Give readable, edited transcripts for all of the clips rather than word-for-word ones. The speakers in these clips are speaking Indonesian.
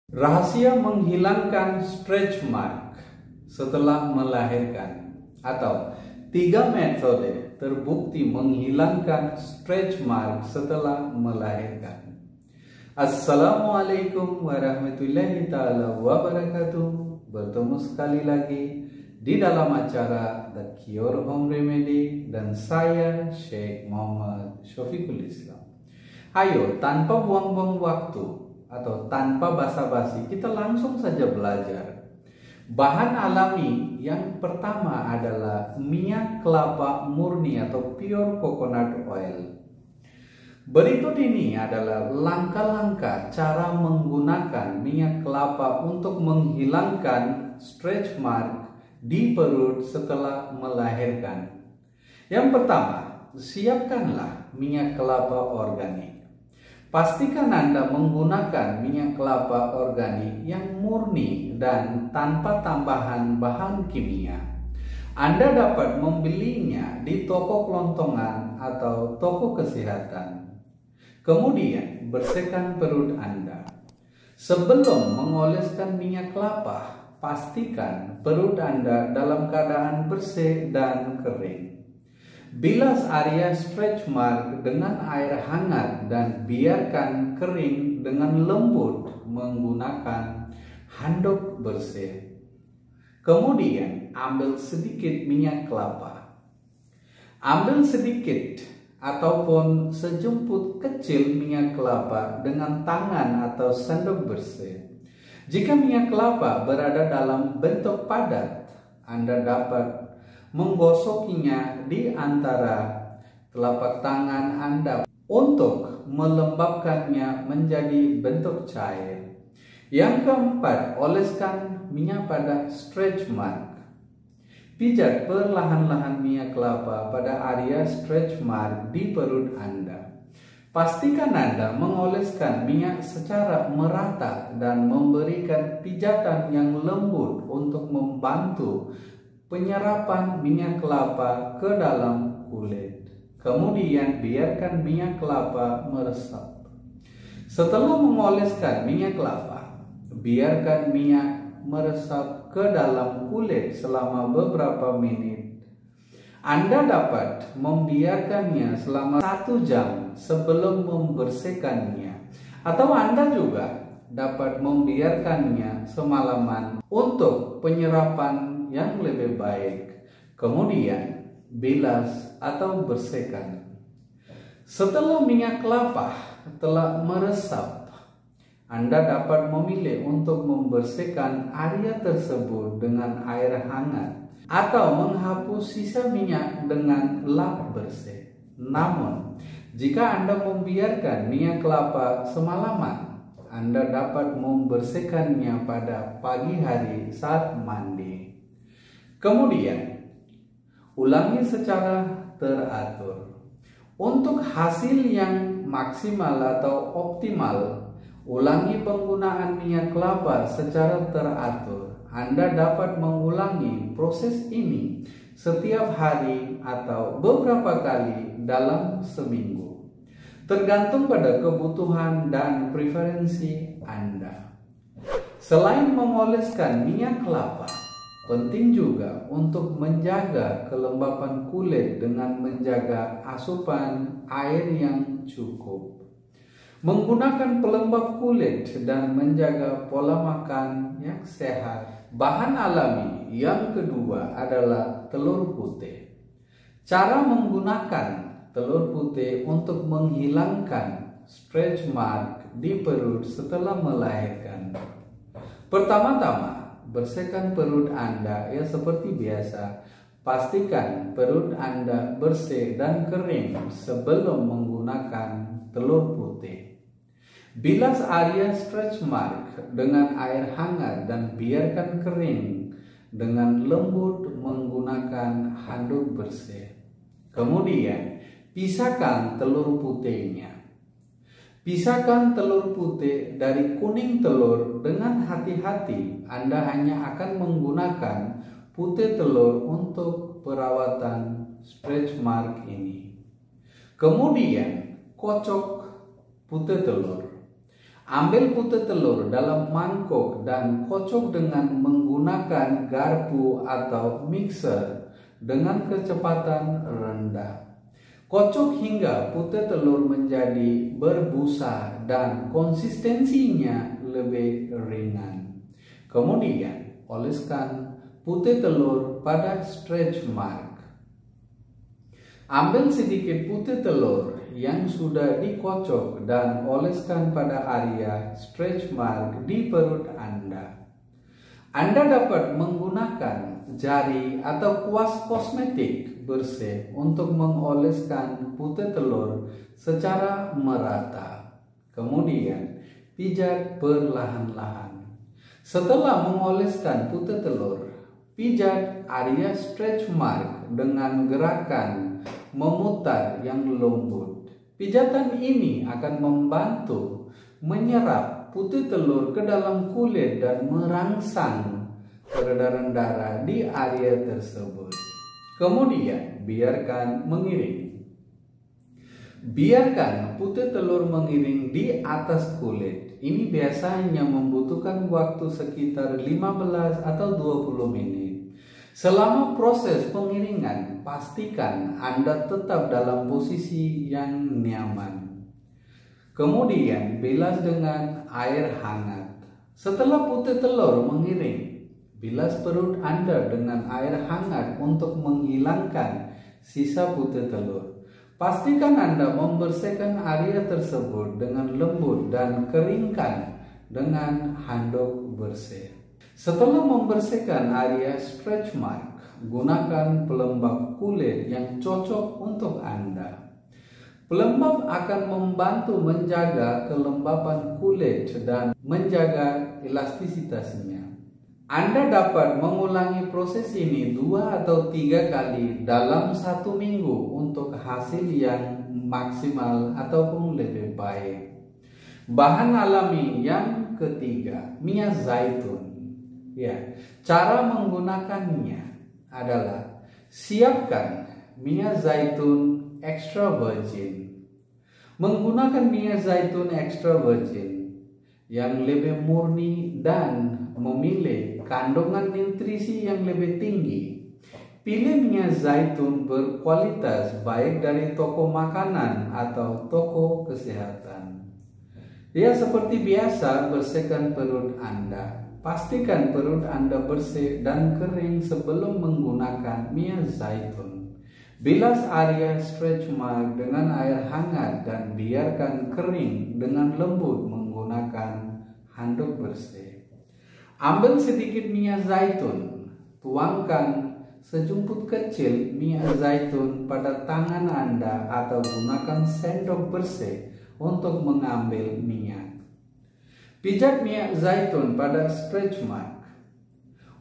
Rahasia menghilangkan stretch mark setelah melahirkan, atau 3 metode terbukti menghilangkan stretch mark setelah melahirkan. Assalamualaikum warahmatullahi taala wabarakatuh. Bertemu sekali lagi di dalam acara The Cure Home Remedy dan saya Syekh Muhammad Syafiqul Islam. Ayo, tanpa buang-buang waktu atau tanpa basa-basi, kita langsung saja belajar. Bahan alami yang pertama adalah minyak kelapa murni atau pure coconut oil. Berikut ini adalah langkah-langkah cara menggunakan minyak kelapa untuk menghilangkan stretch mark di perut setelah melahirkan. Yang pertama, siapkanlah minyak kelapa organik. Pastikan Anda menggunakan minyak kelapa organik yang murni dan tanpa tambahan bahan kimia. Anda dapat membelinya di toko kelontongan atau toko kesehatan. Kemudian, bersihkan perut Anda. Sebelum mengoleskan minyak kelapa, pastikan perut Anda dalam keadaan bersih dan kering. Bilas area stretch mark dengan air hangat dan biarkan kering dengan lembut menggunakan handuk bersih. Kemudian ambil sedikit minyak kelapa. Ambil sedikit ataupun sejumput kecil minyak kelapa dengan tangan atau sendok bersih. Jika minyak kelapa berada dalam bentuk padat, Anda dapat menggosokinya di antara telapak tangan Anda untuk melembabkannya menjadi bentuk cair. Yang keempat, oleskan minyak pada stretch mark. Pijat perlahan-lahan minyak kelapa pada area stretch mark di perut Anda. Pastikan Anda mengoleskan minyak secara merata dan memberikan pijatan yang lembut untuk membantu penyerapan minyak kelapa ke dalam kulit. Kemudian biarkan minyak kelapa meresap. Setelah mengoleskan minyak kelapa, biarkan minyak meresap ke dalam kulit selama beberapa menit. Anda dapat membiarkannya selama 1 jam sebelum membersihkannya, atau Anda juga dapat membiarkannya semalaman untuk penyerapan yang lebih baik. Kemudian bilas atau bersihkan. Setelah minyak kelapa telah meresap, Anda dapat memilih untuk membersihkan area tersebut dengan air hangat atau menghapus sisa minyak dengan lap bersih. Namun, jika Anda membiarkan minyak kelapa semalaman, Anda dapat membersihkannya pada pagi hari saat mandi. Kemudian, ulangi secara teratur. Untuk hasil yang maksimal atau optimal, ulangi penggunaan minyak kelapa secara teratur. Anda dapat mengulangi proses ini setiap hari atau beberapa kali dalam seminggu, tergantung pada kebutuhan dan preferensi Anda. Selain mengoleskan minyak kelapa, penting juga untuk menjaga kelembapan kulit dengan menjaga asupan air yang cukup. Menggunakan pelembab kulit dan menjaga pola makan yang sehat. Bahan alami yang kedua adalah telur putih. Cara menggunakan telur putih untuk menghilangkan stretch mark di perut setelah melahirkan. Pertama-tama, bersihkan perut Anda ya seperti biasa. Pastikan perut Anda bersih dan kering sebelum menggunakan telur putih. Bilas area stretch mark dengan air hangat dan biarkan kering dengan lembut menggunakan handuk bersih. Kemudian, pisahkan telur putihnya. Pisahkan telur putih dari kuning telur dengan hati-hati. Anda hanya akan menggunakan putih telur untuk perawatan stretch mark ini. Kemudian, kocok putih telur. Ambil putih telur dalam mangkok dan kocok dengan menggunakan garpu atau mixer dengan kecepatan rendah. Kocok hingga putih telur menjadi berbusa dan konsistensinya lebih ringan. Kemudian, oleskan putih telur pada stretch mark. Ambil sedikit putih telur yang sudah dikocok dan oleskan pada area stretch mark di perut Anda. Anda dapat menggunakan jari atau kuas kosmetik bersih untuk mengoleskan putih telur secara merata. Kemudian, pijat perlahan-lahan. Setelah mengoleskan putih telur, pijat area stretch mark dengan gerakan memutar yang lembut. Pijatan ini akan membantu menyerap putih telur ke dalam kulit dan merangsang peredaran darah di area tersebut. Kemudian biarkan mengiring. Biarkan putih telur mengiring di atas kulit. Ini biasanya membutuhkan waktu sekitar 15 atau 20 menit. Selama proses pengiringan, pastikan Anda tetap dalam posisi yang nyaman. Kemudian bilas dengan air hangat. Setelah putih telur mengiring, bilas perut Anda dengan air hangat untuk menghilangkan sisa putih telur. Pastikan Anda membersihkan area tersebut dengan lembut dan keringkan dengan handuk bersih. Setelah membersihkan area stretch mark, gunakan pelembab kulit yang cocok untuk Anda. Pelembab akan membantu menjaga kelembapan kulit dan menjaga elastisitasnya. Anda dapat mengulangi proses ini 2 atau 3 kali dalam 1 minggu untuk hasil yang maksimal ataupun lebih baik. Bahan alami yang ketiga, minyak zaitun. Ya, cara menggunakannya adalah siapkan minyak zaitun extra virgin. Menggunakan minyak zaitun extra virgin yang lebih murni dan memilih kandungan nutrisi yang lebih tinggi. Pilih minyak zaitun berkualitas baik dari toko makanan atau toko kesehatan. Ya, seperti biasa, bersihkan perut Anda. Pastikan perut Anda bersih dan kering sebelum menggunakan minyak zaitun. Bilas area stretch mark dengan air hangat dan biarkan kering dengan lembut menggunakan handuk bersih. Ambil sedikit minyak zaitun, tuangkan sejumput kecil minyak zaitun pada tangan Anda atau gunakan sendok bersih untuk mengambil minyak. Pijat minyak zaitun pada stretch mark.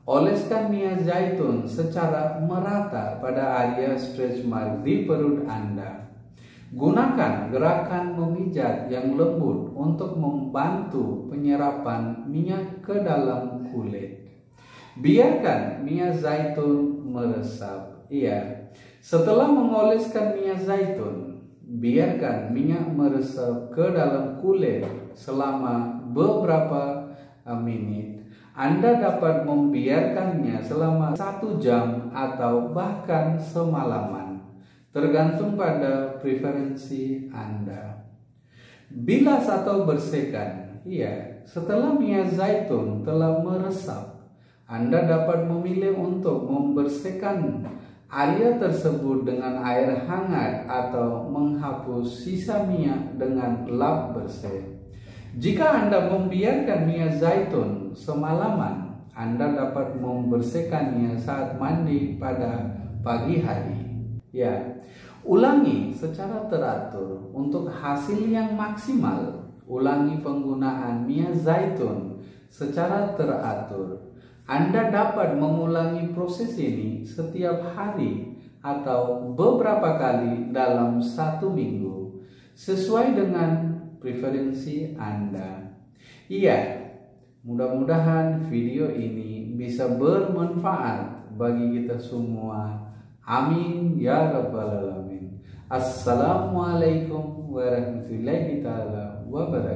Oleskan minyak zaitun secara merata pada area stretch mark di perut Anda. Gunakan gerakan memijat yang lembut untuk membantu penyerapan minyak ke dalam kulit. Biarkan minyak zaitun meresap. Iya, setelah mengoleskan minyak zaitun, biarkan minyak meresap ke dalam kulit selama beberapa menit. Anda dapat membiarkannya selama 1 jam atau bahkan semalaman, tergantung pada preferensi Anda. Bilas atau bersihkan. Iya, setelah minyak zaitun telah meresap, Anda dapat memilih untuk membersihkan area tersebut dengan air hangat atau menghapus sisa minyak dengan lap bersih. Jika Anda membiarkan minyak zaitun semalaman, Anda dapat membersihkannya saat mandi pada pagi hari. Ya, ulangi secara teratur untuk hasil yang maksimal. Ulangi penggunaan minyak zaitun secara teratur. Anda dapat mengulangi proses ini setiap hari atau beberapa kali dalam 1 minggu, sesuai dengan preferensi Anda. Iya, mudah-mudahan video ini bisa bermanfaat bagi kita semua. Amin ya rabbal alamin. Assalamualaikum warahmatullahi wabarakatuh.